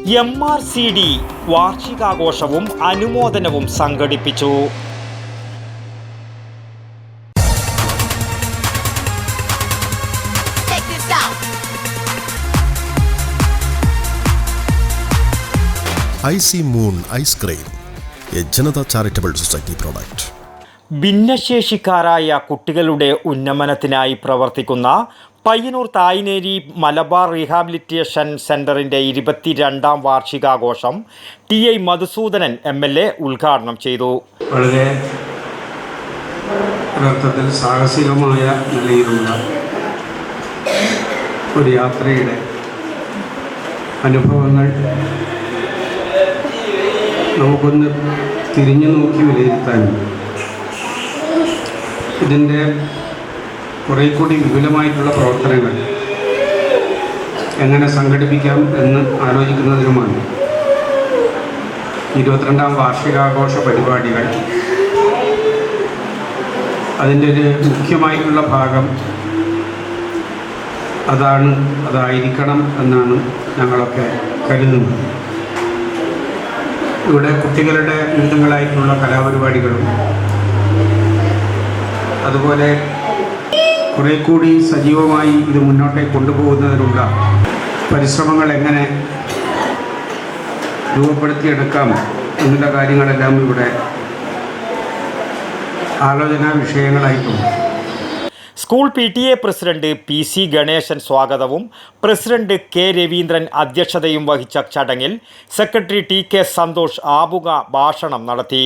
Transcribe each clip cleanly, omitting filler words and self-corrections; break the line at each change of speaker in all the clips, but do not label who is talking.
MRCD വാർഷികാഘോഷവും അനുമോദനവും സംഘടിപ്പിച്ചു.
IC Moon Ice Cream, a Janata Charitable Society product.
ഭിന്നശേഷിക്കാരായ കുട്ടികളുടെ ഉന്നമനത്തിനായി പ്രവർത്തിക്കുന്ന പയ്യന്നൂർ തായ്നേരി മലബാർ റീഹാബിലിറ്റേഷൻ സെൻ്ററിൻ്റെ 22ാം വാർഷികാഘോഷം TI മധുസൂദനൻ MLA ഉദ്ഘാടനം ചെയ്തു.
വളരെ അർത്ഥത്തിൽ സാഹസികമായ നിലയിലുള്ള ഒരു യാത്രയുടെ അനുഭവങ്ങൾ നമുക്കൊന്ന് തിരിഞ്ഞു നോക്കി വിലയിരുത്താനും ഇതിൻ്റെ കുറേ കൂടി വിപുലമായിട്ടുള്ള പ്രവർത്തനങ്ങൾ എങ്ങനെ സംഘടിപ്പിക്കാം എന്ന് ആലോചിക്കുന്നതിനുമാണ് 22ാം വാർഷികാഘോഷ പരിപാടികൾ. അതിൻ്റെ ഒരു മുഖ്യമായിട്ടുള്ള ഭാഗം അതായിരിക്കണം എന്നാണ് ഞങ്ങളൊക്കെ കരുതുന്നത്. ഇവിടെ കുട്ടികളുടെ വിവിധങ്ങളായിട്ടുള്ള കലാപരിപാടികളും അതുപോലെ കുറേ കൂടി സജീവമായി ഇത് മുന്നോട്ടേക്ക് കൊണ്ടുപോകുന്നതിനുള്ള പരിശ്രമങ്ങൾ എങ്ങനെ രൂപപ്പെടുത്തിയെടുക്കാം എന്നുള്ള കാര്യങ്ങളെല്ലാം ഇവിടെ ആലോചനാ വിഷയങ്ങളായിട്ടുണ്ട്.
School PTA president PC Ganesan സ്വാഗതവും പ്രസിഡന്റ് K രവീന്ദ്രൻ അധ്യക്ഷതയും വഹിച്ച ചടങ്ങിൽ സെക്രട്ടറി TK സന്തോഷ് ആമുഖ ഭാഷണം നടത്തി.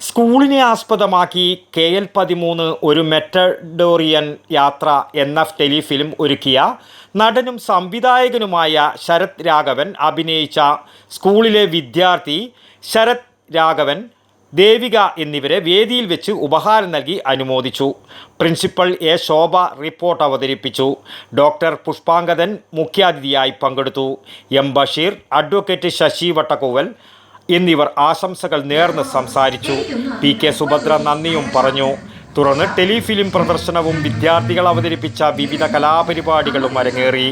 സ്കൂളിനെ ആസ്പദമാക്കി KL13 ഒരു മെറ്റഡോറിയൻ യാത്ര എന്ന ടെലിഫിലിം ഒരുക്കിയ നടനും സംവിധായകനുമായ ശരത് രാഘവൻ അഭിനയിച്ച സ്കൂളിലെ വിദ്യാർത്ഥി ശരത് രാഘവൻ, ദേവിക എന്നിവരെ വേദിയിൽ വെച്ച് ഉപഹാരം നൽകി അനുമോദിച്ചു. പ്രിൻസിപ്പൽ ശോഭ റിപ്പോർട്ട് അവതരിപ്പിച്ചു. ഡോക്ടർ പുഷ്പാങ്കദൻ മുഖ്യാതിഥിയായി പങ്കെടുത്തു. M ബഷീർ, അഡ്വക്കേറ്റ് ശശി വട്ടക്കൂവൽ എന്നിവർ ആശംസകൾ നേർന്ന് സംസാരിച്ചു. PK സുഭദ്ര നന്ദിയും പറഞ്ഞു. തുടർന്ന് ടെലിഫിലിം പ്രദർശനവും വിദ്യാർത്ഥികൾ അവതരിപ്പിച്ച വിവിധ കലാപരിപാടികളും അരങ്ങേറി.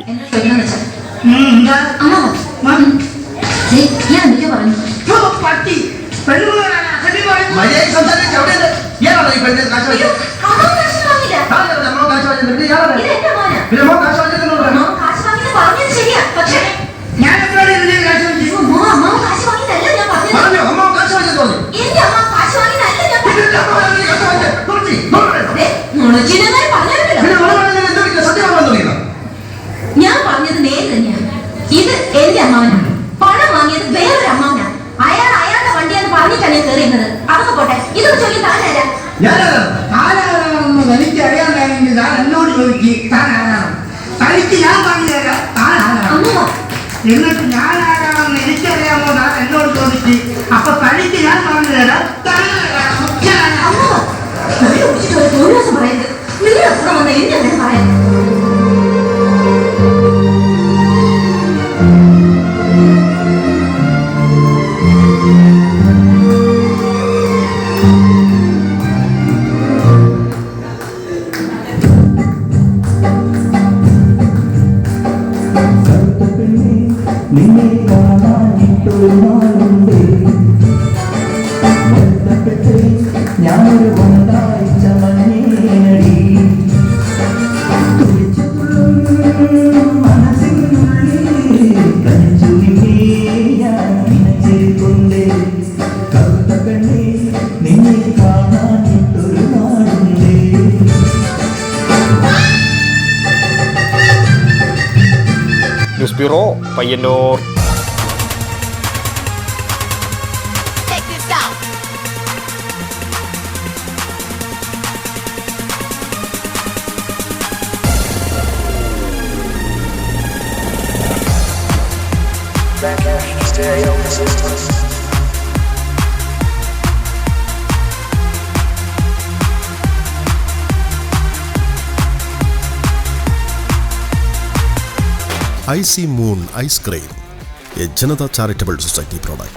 ഞാൻ പറഞ്ഞത് നേരെ തന്നെയാണ്. ഇത് എന്റെ അമ്മാവനാണ്. പണം വാങ്ങിയത് വേറൊരു അമ്മാവനാണ്. അയാളുടെ വണ്ടിയാണ് പറഞ്ഞിട്ടാണ് കയറിയുന്നത്. അതൊക്കെ പോട്ടെ, ഇതൊക്കെ ചൊല്ലി താനാരാ?
എനിക്ക് അറിയാമെങ്കിൽ താൻ എന്നോട് ചോദിക്ക്, താൻ ആരാണ്? തനിക്ക് ഞാൻ പറഞ്ഞു തരാം താൻ ആരാണ്. എന്നിട്ട് ഞാൻ ആരാണെന്ന് എനിക്കറിയാമോ താൻ എന്നോട് ചോദിക്ക്. അപ്പൊ തനിക്ക് ഞാൻ പറഞ്ഞു തരാം താൻ
പറയുന്നത് നിങ്ങൾ അപ്പുറം വന്ന എന്നെ പറയാം.
നിന്നെ കാണാനിട്ടൊരു നാളുണ്ട്, ഞാനൊരു വന്നാഴ്ച മഞ്ഞേനടി മനസ്സിനുള്ളിൽ കണിച്ചു നിന്നേ ഞാൻ നിനച്ചേർക്കൊണ്ടേ. കറുത്ത കണ്ണേ നിന്നെ കാണാനിട്ടൊരു നാളുണ്ട്.
News bureau, Payyanur.
IC Moon Ice Cream, a Janata Charitable Society product.